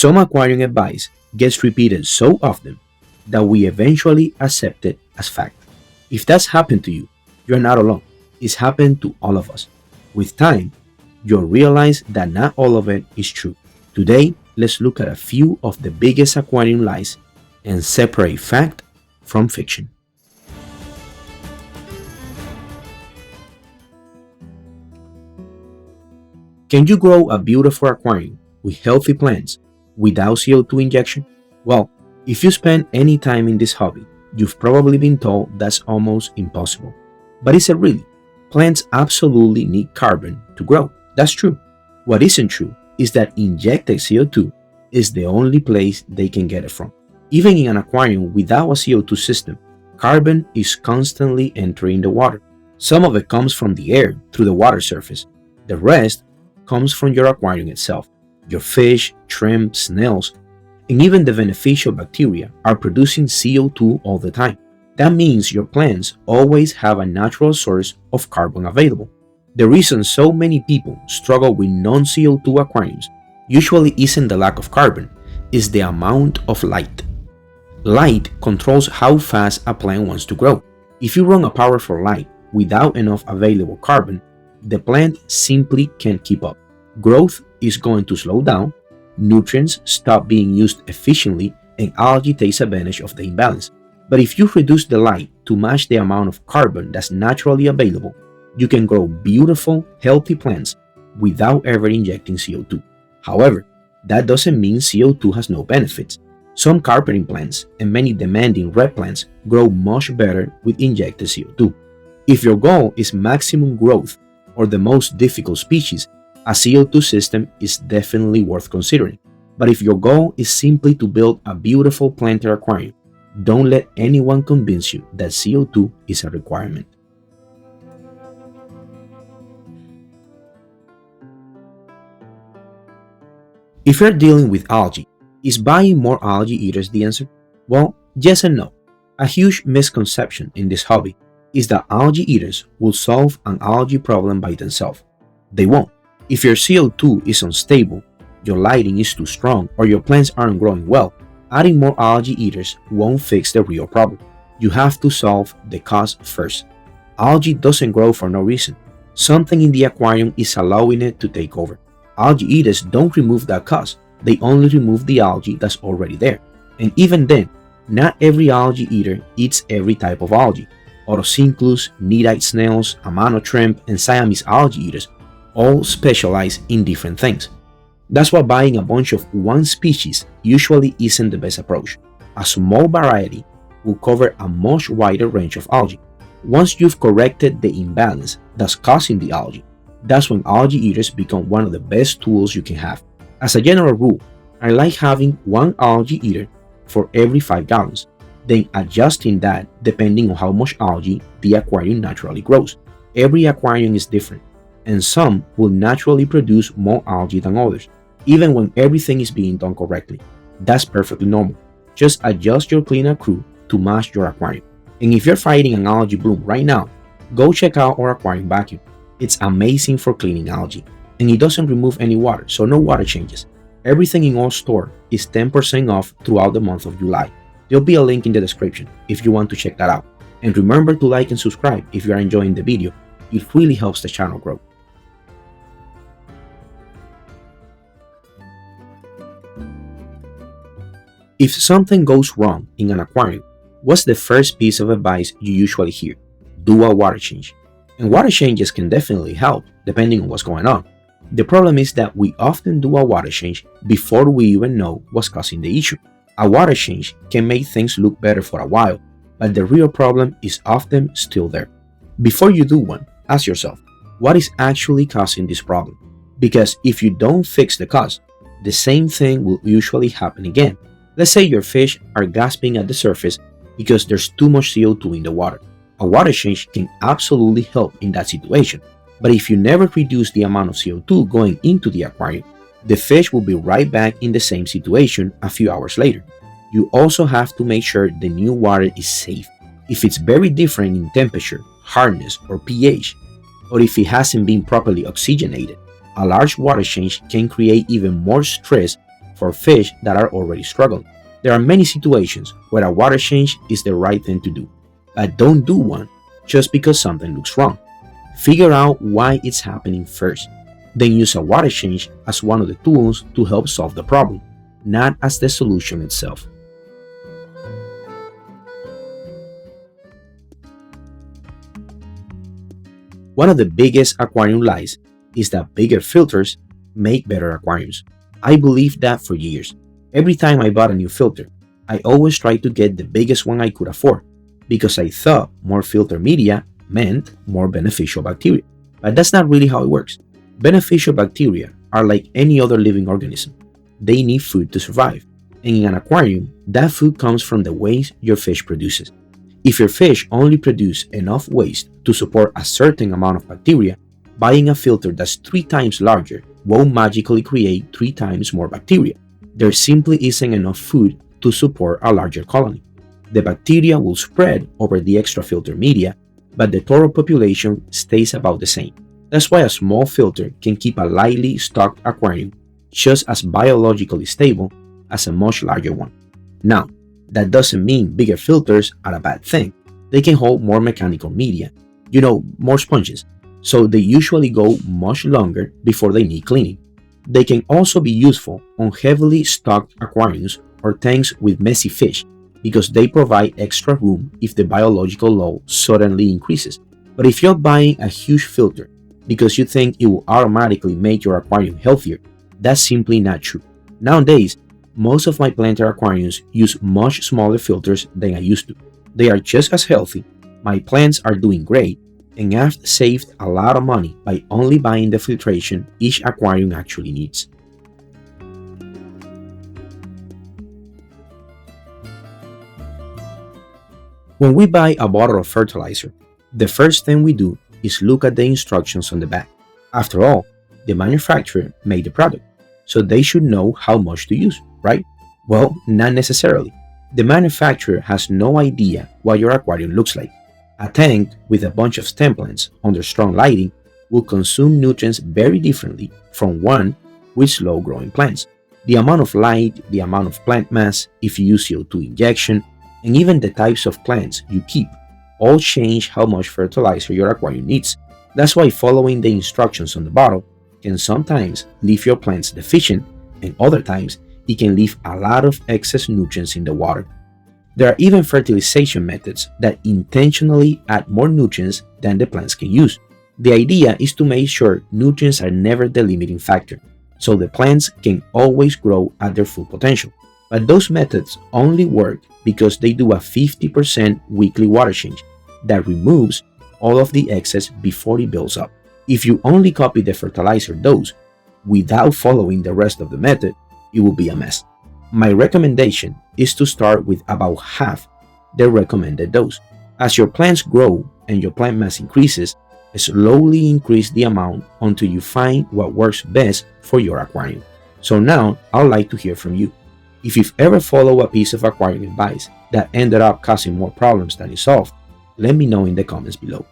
Some aquarium advice gets repeated so often that we eventually accept it as fact. If that's happened to you, you're not alone. It's happened to all of us. With time, you'll realize that not all of it is true. Today, let's look at a few of the biggest aquarium lies and separate fact from fiction. Can you grow a beautiful aquarium with healthy plants without CO2 injection? Well, if you spend any time in this hobby, you've probably been told that's almost impossible. But is it really? Plants absolutely need carbon to grow. That's true. What isn't true is that injected CO2 is the only place they can get it from. Even in an aquarium without a CO2 system, carbon is constantly entering the water. Some of it comes from the air through the water surface. The rest comes from your aquarium itself. Your fish, shrimp, snails, and even the beneficial bacteria are producing CO2 all the time. That means your plants always have a natural source of carbon available. The reason so many people struggle with non-CO2 aquariums usually isn't the lack of carbon, it's the amount of light. Light controls how fast a plant wants to grow. If you run a powerful light without enough available carbon, the plant simply can't keep up. Growth is going to slow down, nutrients stop being used efficiently, and algae takes advantage of the imbalance. But if you reduce the light to match the amount of carbon that's naturally available, you can grow beautiful, healthy plants without ever injecting CO2. However, that doesn't mean CO2 has no benefits. Some carpeting plants and many demanding red plants grow much better with injected CO2. If your goal is maximum growth or the most difficult species, a CO2 system is definitely worth considering. But if your goal is simply to build a beautiful planter aquarium, don't let anyone convince you that CO2 is a requirement. If you're dealing with algae, is buying more algae eaters the answer? Well, yes and no. A huge misconception in this hobby is that algae eaters will solve an algae problem by themselves. They won't. If your CO2 is unstable, your lighting is too strong, or your plants aren't growing well, adding more algae eaters won't fix the real problem. You have to solve the cause first. Algae doesn't grow for no reason. Something in the aquarium is allowing it to take over. Algae eaters don't remove that cause. They only remove the algae that's already there. And even then, not every algae eater eats every type of algae. Otocinclus, nidite snails, amano shrimp, and Siamese algae eaters all specialize in different things. That's why buying a bunch of one species usually isn't the best approach. A small variety will cover a much wider range of algae. Once you've corrected the imbalance that's causing the algae, that's when algae eaters become one of the best tools you can have. As a general rule, I like having one algae eater for every 5 gallons, then adjusting that depending on how much algae the aquarium naturally grows. Every aquarium is different, and some will naturally produce more algae than others, even when everything is being done correctly. That's perfectly normal. Just adjust your cleanup crew to match your aquarium. And if you're fighting an algae bloom right now, go check out our aquarium vacuum. It's amazing for cleaning algae, and it doesn't remove any water, so no water changes. Everything in our store is 10% off throughout the month of July. There'll be a link in the description if you want to check that out. And remember to like and subscribe if you are enjoying the video. It really helps the channel grow. If something goes wrong in an aquarium, what's the first piece of advice you usually hear? Do a water change. And water changes can definitely help depending on what's going on. The problem is that we often do a water change before we even know what's causing the issue. A water change can make things look better for a while, but the real problem is often still there. Before you do one, ask yourself, what is actually causing this problem? Because if you don't fix the cause, the same thing will usually happen again. Let's say your fish are gasping at the surface because there's too much CO2 in the water. A water change can absolutely help in that situation. But if you never reduce the amount of CO2 going into the aquarium, the fish will be right back in the same situation a few hours later. You also have to make sure the new water is safe. If it's very different in temperature, hardness, or pH, or if it hasn't been properly oxygenated, a large water change can create even more stress for fish that are already struggling. There are many situations where a water change is the right thing to do, but don't do one just because something looks wrong. Figure out why it's happening first, then use a water change as one of the tools to help solve the problem, not as the solution itself. One of the biggest aquarium lies is that bigger filters make better aquariums. I believed that for years. Every time I bought a new filter, I always tried to get the biggest one I could afford because I thought more filter media meant more beneficial bacteria. But that's not really how it works. Beneficial bacteria are like any other living organism. They need food to survive. And in an aquarium, that food comes from the waste your fish produces. If your fish only produce enough waste to support a certain amount of bacteria, buying a filter that's 3 times larger won't magically create 3 times more bacteria. There simply isn't enough food to support a larger colony. The bacteria will spread over the extra filter media, but the total population stays about the same. That's why a small filter can keep a lightly stocked aquarium just as biologically stable as a much larger one. Now, that doesn't mean bigger filters are a bad thing. They can hold more mechanical media, more sponges, so they usually go much longer before they need cleaning. They can also be useful on heavily stocked aquariums or tanks with messy fish because they provide extra room if the biological load suddenly increases. But if you're buying a huge filter because you think it will automatically make your aquarium healthier, that's simply not true. Nowadays, most of my planter aquariums use much smaller filters than I used to. They are just as healthy, my plants are doing great, and I've saved a lot of money by only buying the filtration each aquarium actually needs. When we buy a bottle of fertilizer, the first thing we do is look at the instructions on the back. After all, the manufacturer made the product, so they should know how much to use, right? Well, not necessarily. The manufacturer has no idea what your aquarium looks like. A tank with a bunch of stem plants under strong lighting will consume nutrients very differently from one with slow-growing plants. The amount of light, the amount of plant mass, if you use CO2 injection, and even the types of plants you keep all change how much fertilizer your aquarium needs. That's why following the instructions on the bottle can sometimes leave your plants deficient, and other times it can leave a lot of excess nutrients in the water. There are even fertilization methods that intentionally add more nutrients than the plants can use. The idea is to make sure nutrients are never the limiting factor, so the plants can always grow at their full potential. But those methods only work because they do a 50% weekly water change that removes all of the excess before it builds up. If you only copy the fertilizer dose without following the rest of the method, it will be a mess. My recommendation is to start with about half the recommended dose. As your plants grow and your plant mass increases, slowly increase the amount until you find what works best for your aquarium. So now, I'd like to hear from you. If you've ever followed a piece of aquarium advice that ended up causing more problems than it solved, let me know in the comments below.